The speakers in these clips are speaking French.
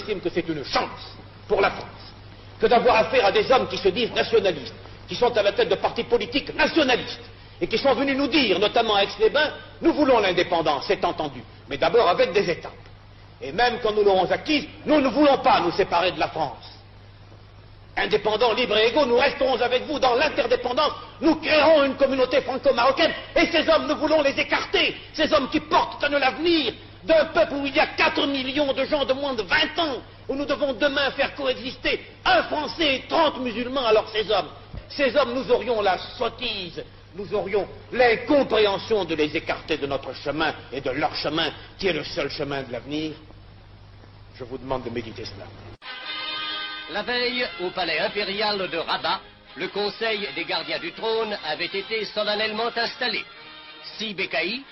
j'estime que c'est une chance pour la France que d'avoir affaire à des hommes qui se disent nationalistes, qui sont à la tête de partis politiques nationalistes, et qui sont venus nous dire, notamment à Aix-les-Bains, nous voulons l'indépendance, c'est entendu, mais d'abord avec des étapes. Et même quand nous l'aurons acquise, nous ne voulons pas nous séparer de la France. Indépendants, libres et égaux, nous resterons avec vous dans l'interdépendance, nous créerons une communauté franco-marocaine, et ces hommes, nous voulons les écarter, ces hommes qui portent à nous l'avenir d'un peuple où il y a 4 millions de gens de moins de 20 ans, où nous devons demain faire coexister un Français et 30 musulmans. Alors ces hommes, nous aurions la sottise, nous aurions l'incompréhension de les écarter de notre chemin et de leur chemin, qui est le seul chemin de l'avenir. Je vous demande de méditer cela. La veille, au palais impérial de Rabat, le conseil des gardiens du trône avait été solennellement installé. Si Becaï,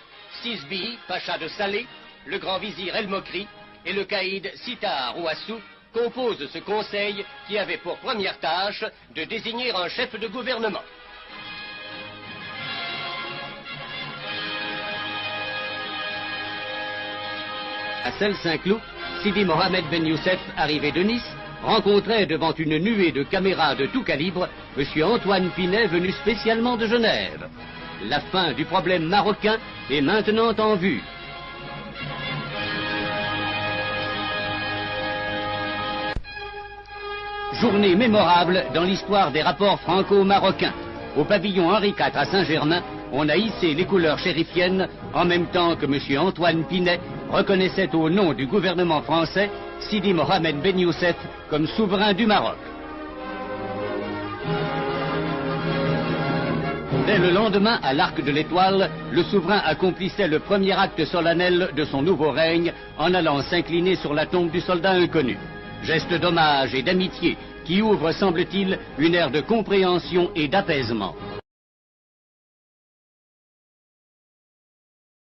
Sisbi, pacha de Salé, le grand vizir El Mokri et le caïd Sita Rouassou composent ce conseil qui avait pour première tâche de désigner un chef de gouvernement. À Celles-Saint-Cloud, Sidi Mohamed Ben Youssef, arrivé de Nice, rencontrait devant une nuée de caméras de tout calibre M. Antoine Pinet, venu spécialement de Genève. La fin du problème marocain est maintenant en vue. Journée mémorable dans l'histoire des rapports franco-marocains. Au pavillon Henri IV à Saint-Germain, on a hissé les couleurs chérifiennes en même temps que M. Antoine Pinet reconnaissait au nom du gouvernement français Sidi Mohamed Ben Youssef comme souverain du Maroc. Dès le lendemain, à l'Arc de l'Étoile, le souverain accomplissait le premier acte solennel de son nouveau règne en allant s'incliner sur la tombe du soldat inconnu. Geste d'hommage et d'amitié qui ouvre, semble-t-il, une ère de compréhension et d'apaisement.